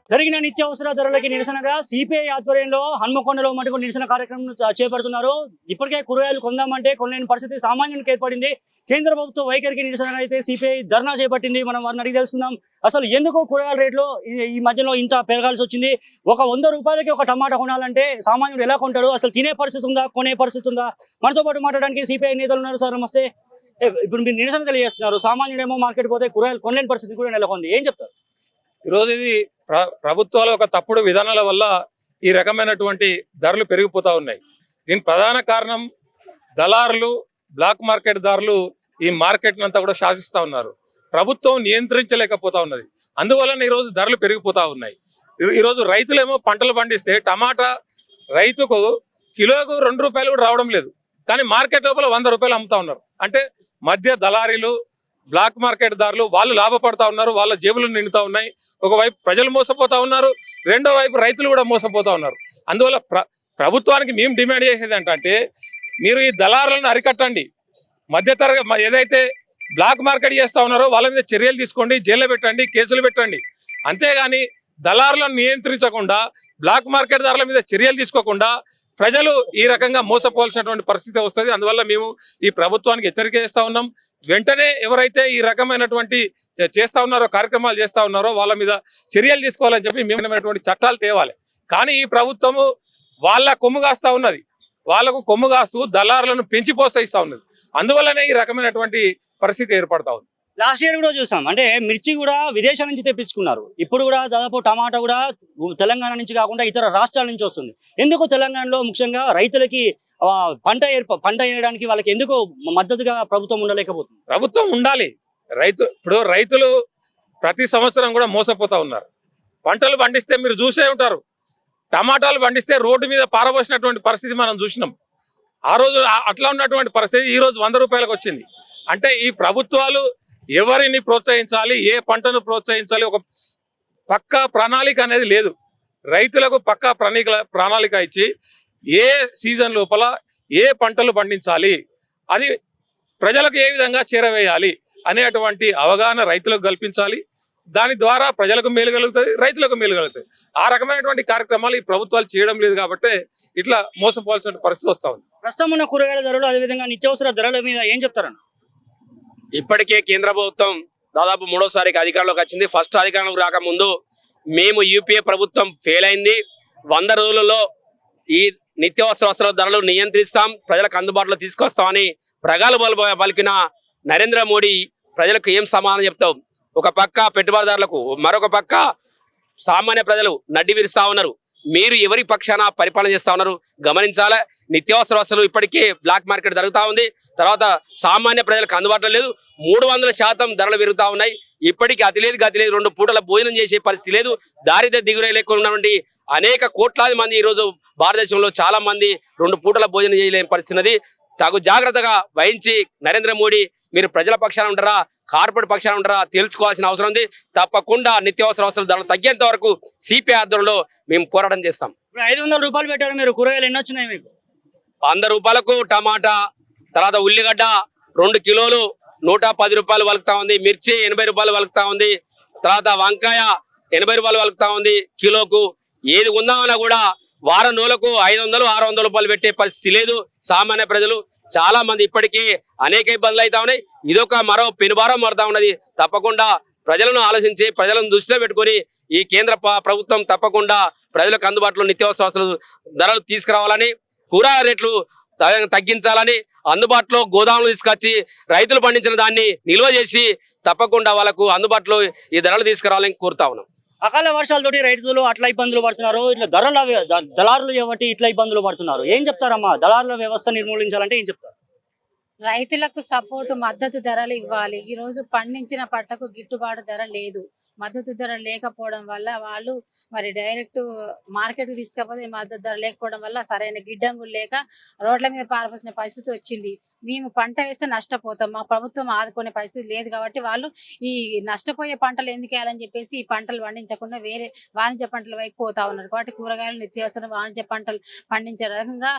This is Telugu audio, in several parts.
పెరిగిన నిత్యావసర ధరలకి నిరసనగా సిపిఐ ఆధ్వర్యంలో హన్మకొండలో మటుకు నిరసన కార్యక్రమం చేపడుతున్నారు. ఇప్పటికే కూరగాయలు కొందామంటే కొనలేని పరిస్థితి సామాన్యునికి ఏర్పడింది. కేంద్ర ప్రభుత్వ వైఖరికి నిరసనగా అయితే సిపిఐ ధర్నా చేపట్టింది. మనం వారిని అడిగి తెలుసుకుందాం, అసలు ఎందుకు కూరగాయల రేట్లు ఈ మధ్యలో ఇంత పెరగాల్సి వచ్చింది? ఒక 100 రూపాయలకి ఒక టమాటా కొనాలంటే సామాన్యుడు ఎలా కొంటాడు? అసలు తినే పరిస్థితి ఉందా, కొనే పరిస్థితి ఉందా? మనతో పాటు మాట్లాడడానికి సిపిఐ నేతలు ఉన్నారు. సార్ నమస్తే. ఇప్పుడు మీరు నిరసన తెలియజేస్తున్నారు, సామాన్యుడేమో మార్కెట్ పోతే కూరగాయలు కొనలేని పరిస్థితి కూడా నెలకొంది, ఏం చెప్తారు? ఈరోజు ఇది ప్రభుత్వాల ఒక తప్పుడు విధానాల వల్ల ఈ రకమైనటువంటి ధరలు పెరిగిపోతా ఉన్నాయి. దీని ప్రధాన కారణం దళారులు, బ్లాక్ మార్కెట్ దారులు ఈ మార్కెట్ అంతా కూడా శాసిస్తూ ఉన్నారు. ప్రభుత్వం నియంత్రించలేకపోతా ఉన్నది. అందువలన ఈరోజు ధరలు పెరిగిపోతా ఉన్నాయి. ఈరోజు రైతులేమో పంటలు పండిస్తే టమాటా రైతుకు కిలోకు 2 రూపాయలు కూడా రావడం లేదు, కానీ మార్కెట్ లోపల 100 రూపాయలు అమ్ముతా ఉన్నారు. అంటే మధ్య దళారీలు, బ్లాక్ మార్కెట్ దారులు వాళ్ళు లాభపడతా ఉన్నారు, వాళ్ళ జేబులు నిండుతా ఉన్నాయి. ఒకవైపు ప్రజలు మోసపోతా ఉన్నారు, రెండో వైపు రైతులు కూడా మోసపోతా ఉన్నారు. అందువల్ల ప్రభుత్వానికి మేము డిమాండ్ చేసేది ఏంటంటే, మీరు ఈ దళారులను అరికట్టండి. మధ్యతరగతి ఏదైతే బ్లాక్ మార్కెట్ చేస్తూ ఉన్నారో వాళ్ళ మీద చర్యలు తీసుకోండి, జైల్లో పెట్టండి, కేసులు పెట్టండి. అంతేగాని దళారులను నియంత్రించకుండా, బ్లాక్ మార్కెట్ దారుల మీద చర్యలు తీసుకోకుండా ప్రజలు ఈ రకంగా మోసపోవాల్సినటువంటి పరిస్థితి వస్తుంది. అందువల్ల మేము ఈ ప్రభుత్వానికి హెచ్చరిక చేస్తూ ఉన్నాం. వెంటనే ఎవరైతే ఈ రకమైనటువంటి చేస్తూ ఉన్నారో, కార్యక్రమాలు చేస్తూ ఉన్నారో వాళ్ళ మీద చర్యలు తీసుకోవాలని చెప్పి మేమైనటువంటి చట్టాలు తేవాలి. కానీ ఈ ప్రభుత్వము వాళ్ళ కొమ్ము కాస్తూ ఉన్నది, వాళ్లకు కొమ్ము కాస్తూ దళారులను పెంచి ప్రోత్సహిస్తూ ఉన్నది. అందువల్లనే ఈ రకమైనటువంటి పరిస్థితి ఏర్పడతా ఉంది. లాస్ట్ ఇయర్ కూడా చూసాం, అంటే మిర్చి కూడా విదేశాల నుంచి తెప్పించుకున్నారు. ఇప్పుడు కూడా దాదాపు టమాటా కూడా తెలంగాణ నుంచి కాకుండా ఇతర రాష్ట్రాల నుంచి వస్తుంది. ఎందుకు తెలంగాణలో ముఖ్యంగా రైతులకి పంట వేయడానికి వాళ్ళకి ఎందుకు మద్దతుగా ప్రభుత్వం ఉండలేకపోతుంది? ప్రభుత్వం ఉండాలి. ఇప్పుడు రైతులు ప్రతి సంవత్సరం కూడా మోసపోతా ఉన్నారు. పంటలు పండిస్తే మీరు చూసే ఉంటారు, టమాటాలు పండిస్తే రోడ్డు మీద పారబోసినటువంటి పరిస్థితి మనం చూసినాం. ఆ రోజు అట్లా ఉన్నటువంటి పరిస్థితి ఈ రోజు 100 రూపాయలకు వచ్చింది. అంటే ఈ ప్రభుత్వాలు ఎవరిని ప్రోత్సహించాలి, ఏ పంటను ప్రోత్సహించాలి, ఒక పక్కా ప్రణాళిక అనేది లేదు. రైతులకు పక్కా ప్రణాళిక ఇచ్చి ఏ సీజన్ లోపల ఏ పంటలు పండించాలి, అది ప్రజలకు ఏ విధంగా చేరవేయాలి అనేటువంటి అవగాహన రైతులకు కల్పించాలి. దాని ద్వారా ప్రజలకు మేలు కలుగుతుంది, రైతులకు మేలు కలుగుతుంది. ఆ రకమైనటువంటి కార్యక్రమాలు ఈ ప్రభుత్వాలు చేయడం లేదు కాబట్టి ఇట్లా మోసపోవాల్సిన పరిస్థితి వస్తూ ఉంది. ప్రస్తుతం ఉన్న కూరగాయల ధరలు, అదేవిధంగా నిత్యావసర ధరల మీద ఏం చెప్తారన్న? ఇప్పటికే కేంద్ర ప్రభుత్వం దాదాపు 3వసారికి అధికారంలోకి వచ్చింది. ఫస్ట్ అధికారంలోకి రాకముందు మేము యూపీఏ ప్రభుత్వం ఫెయిల్ అయింది. 100 రోజులలో ఈ నిత్యావసర వస్తువుల ధరలు నియంత్రిస్తాం, ప్రజలకు అందుబాటులో తీసుకొస్తామని ప్రగల్భాలు పలికిన నరేంద్ర మోడీ ప్రజలకు ఏం సమాధానం చెప్తావు? ఒక పక్క పెట్టుబడిదారులకు, మరొక పక్క సామాన్య ప్రజలు నడ్డి విరుస్తా ఉన్నారు. మీరు ఎవరి పక్షాన పరిపాలన చేస్తా ఉన్నారు గమనించాలా. నిత్యావసర వస్తువులు ఇప్పటికే బ్లాక్ మార్కెట్ జరుగుతూ ఉంది. తర్వాత సామాన్య ప్రజలకు అందుబాటులో లేదు. 300% ధరలు పెరుగుతూ ఉన్నాయి. ఇప్పటికీ అతి లేదు గతి లేదు, 2 పూటల భోజనం చేసే పరిస్థితి లేదు. దారిద్ర్య దిగురే లేకున్నటువంటి అనేక కోట్లాది మంది ఈరోజు భారతదేశంలో చాలా మంది 2 పూటల భోజనం చేయలేని పరిస్థితి. తగు జాగ్రత్తగా వహించి నరేంద్ర మోడీ మీరు ప్రజల పక్షాన ఉంటారా, కార్పొరేట్ పక్షాన ఉంటారా తెలుసుకోవాల్సిన అవసరం ఉంది. తప్పకుండా నిత్యావసర వస్తువుల ధరలు తగ్గేంత వరకు సిపిఐ ఆధ్వర్యంలో మేము పోరాటం చేస్తాం. 500 రూపాయలు పెట్టారు మీరు, కూరగాయలు ఎన్ని వచ్చినాయి మీకు? 100 రూపాయలకు టమాటా, తర్వాత ఉల్లిగడ్డ 2 కిలోలు 110 రూపాయలు వలుకుతా ఉంది. మిర్చి 80 రూపాయలు వలుకుతా ఉంది. తర్వాత వంకాయ 80 రూపాయలు వలుకుతా ఉంది కిలోకు. ఏది ఉందామన్నా కూడా వారం రోజులకు 500-600 రూపాయలు పెట్టే పరిస్థితి లేదు. సామాన్య ప్రజలు చాలా మంది ఇప్పటికీ అనేక ఇబ్బందులు అవుతా ఉన్నాయి. ఇదొక మరో పెనుభారం మారుతా ఉన్నది. తప్పకుండా ప్రజలను ఆలోచించి, ప్రజలను దృష్టిలో పెట్టుకొని ఈ కేంద్ర ప్రభుత్వం తప్పకుండా ప్రజలకు అందుబాటులో నిత్యావసర వస్తువుల ధరలు తీసుకురావాలని, కూరగాయల రేట్లు తగ్గించాలని, అందుబాటులో గోదాములు తీసుకొచ్చి రైతులు పండించిన దాన్ని నిల్వ చేసి తప్పకుండా వాళ్ళకు అందుబాటులో ఈ ధరలు తీసుకురావాలని కోరుతా ఉన్నాం. అకాల వర్షాలతోటి రైతులు అట్లా ఇబ్బందులు పడుతున్నారు, ఇట్లా దళారులు ఏమిటి ఇట్లా ఇబ్బందులు పడుతున్నారు, ఏం చెప్తారమ్మా? దళారుల వ్యవస్థ నిర్మూలించాలంటే ఏం చెప్తారు? రైతులకు సపోర్టు, మద్దతు ధరలు ఇవ్వాలి. ఈ రోజు పండించిన పంటకు గిట్టుబాటు ధర లేదు. మద్దతు ధర లేకపోవడం వల్ల వాళ్ళు మరి డైరెక్ట్ మార్కెట్ కి తీసుకపోతే మద్దతు ధర లేకపోవడం వల్ల సరైన గిడ్డంగులు లేక రోడ్ల మీద పారపోసిన పరిస్థితి వచ్చింది. మేము పంట వేస్తే నష్టపోతాం, మా ప్రభుత్వం ఆదుకునే పరిస్థితి లేదు కాబట్టి వాళ్ళు ఈ నష్టపోయే పంటలు ఎందుకు వేయాలని చెప్పేసి ఈ పంటలు పండించకుండా వేరే వాణిజ్య పంటల వైపు పోతా ఉన్నారు. కాబట్టి కూరగాయలు, నిత్యావసర వాణిజ్య పంటలు పండించే రకంగా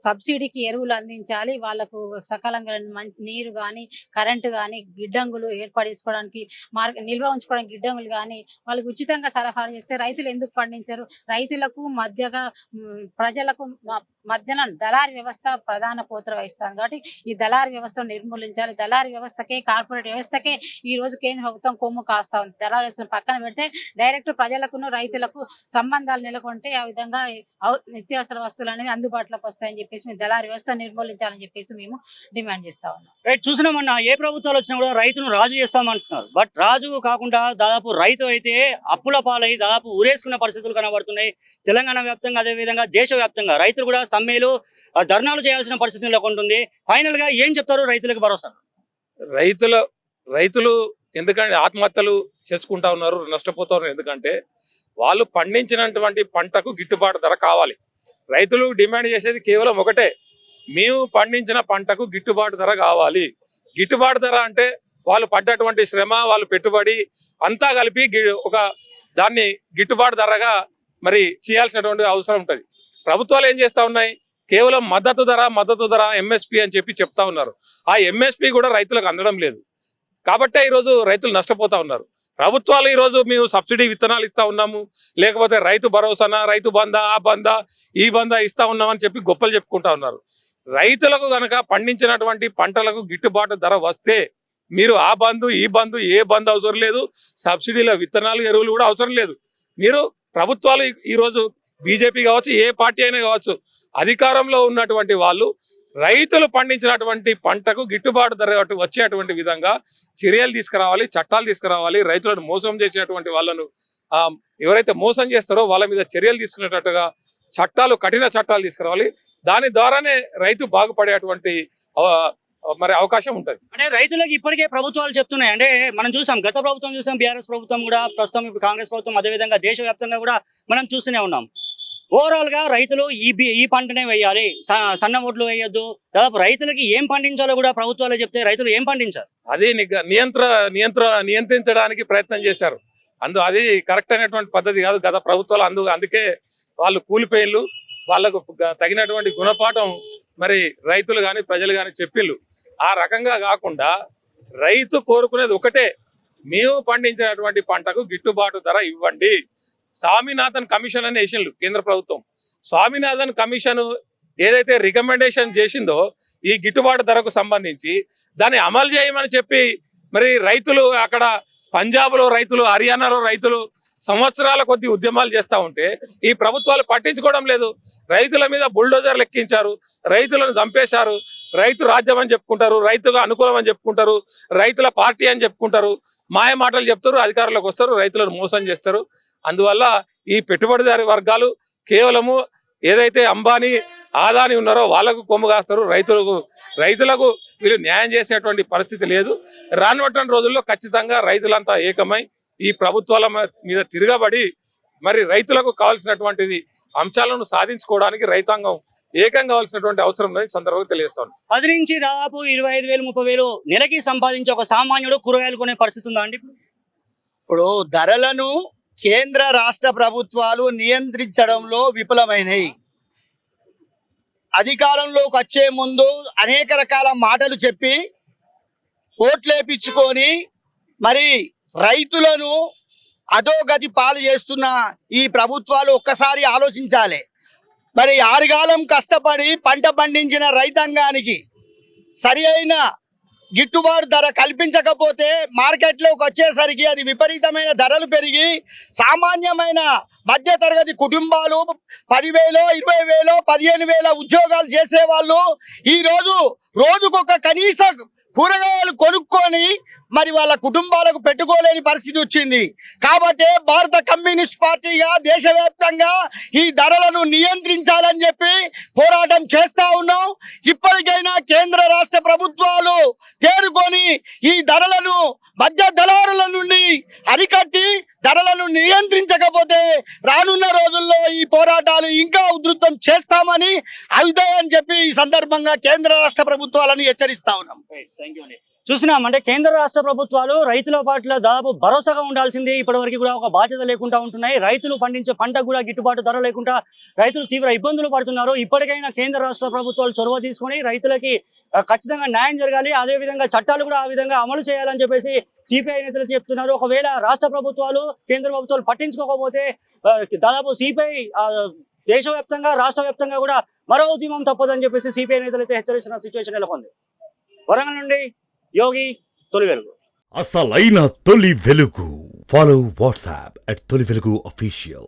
సబ్సిడీకి ఎరువులు అందించాలి. వాళ్ళకు సకాలంగా మంచి నీరు కానీ, కరెంటు కానీ, గిడ్డంగులు ఏర్పాటు చేసుకోవడానికి, నిల్వ ఉంచుకోవడానికి గిడ్డంగులు గిడ్డంగులు కానీ వాళ్ళకి ఉచితంగా సరఫరా చేస్తే రైతులు ఎందుకు పండించరు? రైతులకు మధ్యగా ప్రజలకు మధ్యన దళారీ వ్యవస్థ ప్రధాన పాత్ర వహిస్తాను కాబట్టి ఈ దళారీ వ్యవస్థను నిర్మూలించాలి. దళారీ వ్యవస్థకే, కార్పొరేట్ వ్యవస్థకే ఈ రోజు కేంద్ర ప్రభుత్వం కొమ్ము కాస్తా ఉంది. దళారీ వ్యవస్థను పక్కన పెడితే డైరెక్ట్ ప్రజలకును రైతులకు సంబంధాలు నెలకొంటే ఆ విధంగా నిత్యావసర వస్తువులు అనేవి అందుబాటులోకి వస్తాయని చెప్పేసి మేము దళారీ వ్యవస్థ నిర్మూలించాలని చెప్పేసి మేము డిమాండ్ చేస్తా ఉన్నాం. రైట్, చూసినామన్నా ఏ ప్రభుత్వాలు వచ్చినా కూడా రైతును రాజు చేస్తామంటున్నారు. బట్ రాజు కాకుండా దాదాపు రైతు అయితే అప్పుల పాలై దాదాపు ఊరేసుకున్న పరిస్థితులు కనబడుతున్నాయి. తెలంగాణ వ్యాప్తంగా, అదేవిధంగా దేశవ్యాప్తంగా రైతులు కూడా సమ్మెలు, ధర్నాలు చేయాల్సిన పరిస్థితి నెలకొంటుంది. ఫైనల్ గా ఏం చెప్తారు రైతులకు భరోసా? రైతులు ఎందుకంటే ఆత్మహత్యలు చేసుకుంటా ఉన్నారు, నష్టపోతా ఉన్నారు. ఎందుకంటే వాళ్ళు పండించినటువంటి పంటకు గిట్టుబాటు ధర కావాలి. రైతులు డిమాండ్ చేసేది కేవలం ఒకటే, మేము పండించిన పంటకు గిట్టుబాటు ధర కావాలి. గిట్టుబాటు ధర అంటే వాళ్ళు పడ్డటువంటి శ్రమ, వాళ్ళు పెట్టుబడి అంతా కలిపి ఒక దాన్ని గిట్టుబాటు ధరగా మరి చేయాల్సినటువంటి అవసరం ఉంటుంది. ప్రభుత్వాలు ఏం చేస్తా ఉన్నాయి, కేవలం మద్దతు ధర ఎంఎస్పి అని చెప్పి చెప్తా ఉన్నారు. ఆ ఎంఎస్పి కూడా రైతులకు అందడం లేదు. కాబట్టే ఈరోజు రైతులు నష్టపోతా ఉన్నారు. ప్రభుత్వాలు ఈరోజు మేము సబ్సిడీ విత్తనాలు ఇస్తా ఉన్నాము, లేకపోతే రైతు భరోసానా, రైతు బంధా, ఆ బంధా, ఈ బంధా ఇస్తా ఉన్నామని చెప్పి గొప్పలు చెప్పుకుంటా ఉన్నారు. రైతులకు గనక పండించినటువంటి పంటలకు గిట్టుబాటు ధర వస్తే మీరు ఆ బంధు, ఈ బంధు, ఏ బంధు అవసరం లేదు, సబ్సిడీల విత్తనాలు, ఎరువులు కూడా అవసరం లేదు. మీరు ప్రభుత్వాలు ఈరోజు బీజేపీ కావచ్చు, ఏ పార్టీ అయినా కావచ్చు, అధికారంలో ఉన్నటువంటి వాళ్ళు రైతులు పండించినటువంటి పంటకు గిట్టుబాటు ధర వచ్చేటువంటి విధంగా చర్యలు తీసుకురావాలి, చట్టాలు తీసుకురావాలి. రైతులను మోసం చేసేటువంటి వాళ్ళను ఎవరైతే మోసం చేస్తారో వాళ్ళ మీద చర్యలు తీసుకునేటట్టుగా కఠిన చట్టాలు తీసుకురావాలి. దాని ద్వారానే రైతు బాగుపడేటువంటి మరి అవకాశం ఉంటుంది. అంటే రైతులకు ఇప్పటికే ప్రభుత్వాలు చెప్తున్నాయి. అంటే మనం చూసాం, గత ప్రభుత్వం చూసాం, బీఆర్ఎస్ ప్రభుత్వం కూడా, ప్రస్తుతం ఇప్పుడు కాంగ్రెస్ ప్రభుత్వం, అదేవిధంగా దేశవ్యాప్తంగా కూడా మనం చూస్తూనే ఉన్నాం. ఓవరాల్ గా రైతులు ఈ పంటనే వేయాలి, సన్న ఓట్లు వేయొద్దు. దాదాపు రైతులకి ఏం పండించాలో కూడా ప్రభుత్వాలే చెప్తే రైతులు ఏం పండించారు? అది నియంత్రించడానికి ప్రయత్నం చేశారు. అది కరెక్ట్ అయినటువంటి పద్ధతి కాదు గత ప్రభుత్వాలు. అందుకే వాళ్ళు కూలిపోయిళ్ళు, వాళ్ళకు తగినటువంటి గుణపాఠం మరి రైతులు కానీ ప్రజలు కానీ చెప్పిళ్ళు. ఆ రకంగా కాకుండా రైతు కోరుకునేది ఒకటే, మేము పండించినటువంటి పంటకు గిట్టుబాటు ధర ఇవ్వండి. స్వామినాథన్ కమిషన్ అని వేసిండ్రు కేంద్ర ప్రభుత్వం. స్వామినాథన్ కమిషన్ ఏదైతే రికమెండేషన్ చేసిందో ఈ గిట్టుబాటు ధరకు సంబంధించి దాన్ని అమలు చేయమని చెప్పి మరి రైతులు అక్కడ పంజాబ్లో రైతులు, హర్యానాలో రైతులు సంవత్సరాల కొద్ది ఉద్యమాలు చేస్తూ ఉంటే ఈ ప్రభుత్వాలు పట్టించుకోవడం లేదు. రైతుల మీద బుల్డోజర్లు ఎక్కించారు, రైతులను చంపేశారు. రైతు రాజ్యం అని చెప్పుకుంటారు, రైతుగా అనుకూలం అని చెప్పుకుంటారు, రైతుల పార్టీ అని చెప్పుకుంటారు, మాయ మాటలు చెప్తారు, అధికారంలోకి వస్తారు, రైతులను మోసం చేస్తారు. అందువల్ల ఈ పెట్టుబడిదారి వర్గాలు కేవలము ఏదైతే అంబానీ, ఆదాని ఉన్నారో వాళ్ళకు కొమ్ము కాస్తారు. రైతులకు వీళ్ళు న్యాయం చేసేటువంటి పరిస్థితి లేదు. రానున్నటువంటి రోజుల్లో ఖచ్చితంగా రైతులంతా ఏకమై ఈ ప్రభుత్వాల మీద తిరగబడి మరి రైతులకు కావాల్సినటువంటిది అంశాలను సాధించుకోవడానికి రైతాంగం ఏకం కావాల్సినటువంటి అవసరం ఉందని సందర్భంగా తెలియజేస్తాను. 10 నుంచి దాదాపు 25,000, 30,000 నెలకి సంపాదించే ఒక సామాన్యుడు కూరగాయలు కొనే పరిస్థితి ఉందా అండి? ఇప్పుడు ధరలను కేంద్ర రాష్ట్ర ప్రభుత్వాలు నియంత్రించడంలో విఫలమైనవి. అధికారంలోకి వచ్చే ముందు అనేక రకాల మాటలు చెప్పి ఓట్లేపించుకొని మరి రైతులను అధోగతి పాలు చేస్తున్న ఈ ప్రభుత్వాలు ఒక్కసారి ఆలోచించాలి. మరి ఆరుగాలం కష్టపడి పంట పండించిన రైతాంగానికి సరి అయిన గిట్టుబాటు ధర కల్పించకపోతే మార్కెట్లోకి వచ్చేసరికి అది విపరీతమైన ధరలు పెరిగి సామాన్యమైన మధ్యతరగతి కుటుంబాలు 10,000, 20,000, 15,000 ఉద్యోగాలు చేసేవాళ్ళు ఈరోజు రోజుకొక కనీస కూరగాయలు కొనుక్కొని మరి వాళ్ళ కుటుంబాలకు పెట్టుకోలేని పరిస్థితి వచ్చింది. కాబట్టి భారత కమ్యూనిస్ట్ పార్టీగా దేశవ్యాప్తంగా ఈ ధరలను నియంత్రించాలని చెప్పి పోరాటం చేస్తా ఉన్నాం. ఇప్పటికైనా కేంద్ర రాష్ట్ర ప్రభుత్వాలు తేరుకొని ఈ ధరలను మధ్య దళారుల నుండి అరికట్టి ధరలను నియంత్రించకపోతే రానున్న రోజుల్లో ఈ పోరాటాలు ఇంకా ఉధృతం చేస్తామని అవుతాయని చెప్పి ఈ సందర్భంగా కేంద్ర రాష్ట్ర ప్రభుత్వాలను హెచ్చరిస్తా ఉన్నాం. చూసినాం, అంటే కేంద్ర రాష్ట్ర ప్రభుత్వాలు రైతుల పట్ల దాదాపు భరోసాగా ఉండాల్సింది ఇప్పటివరకు కూడా ఒక బాధ్యత లేకుండా ఉంటున్నాయి. రైతులు పండించే పంటకు కూడా గిట్టుబాటు ధర లేకుండా రైతులు తీవ్ర ఇబ్బందులు పడుతున్నారు. ఇప్పటికైనా కేంద్ర రాష్ట్ర ప్రభుత్వాలు చొరవ తీసుకొని రైతులకి ఖచ్చితంగా న్యాయం జరగాలి, అదేవిధంగా చట్టాలు కూడా ఆ విధంగా అమలు చేయాలని చెప్పేసి సిపిఐ నేతలు చెప్తున్నారు. ఒకవేళ రాష్ట్ర ప్రభుత్వాలు కేంద్ర ప్రభుత్వాలు పట్టించుకోకపోతే దాదాపు సిపిఐ దేశవ్యాప్తంగా రాష్ట్ర వ్యాప్తంగా కూడా మరో ఉద్యమం తప్పదని చెప్పేసి సిపిఐ నేతలు అయితే హెచ్చరిస్తున్న సిచ్యువేషన్ నెలకొంది. వరంగల్ నుండి యోగి, తొలి వెలుగు. అసలైన తొలి వెలుగు. ఫాలో వాట్సాప్ @తొలి వెలుగు official.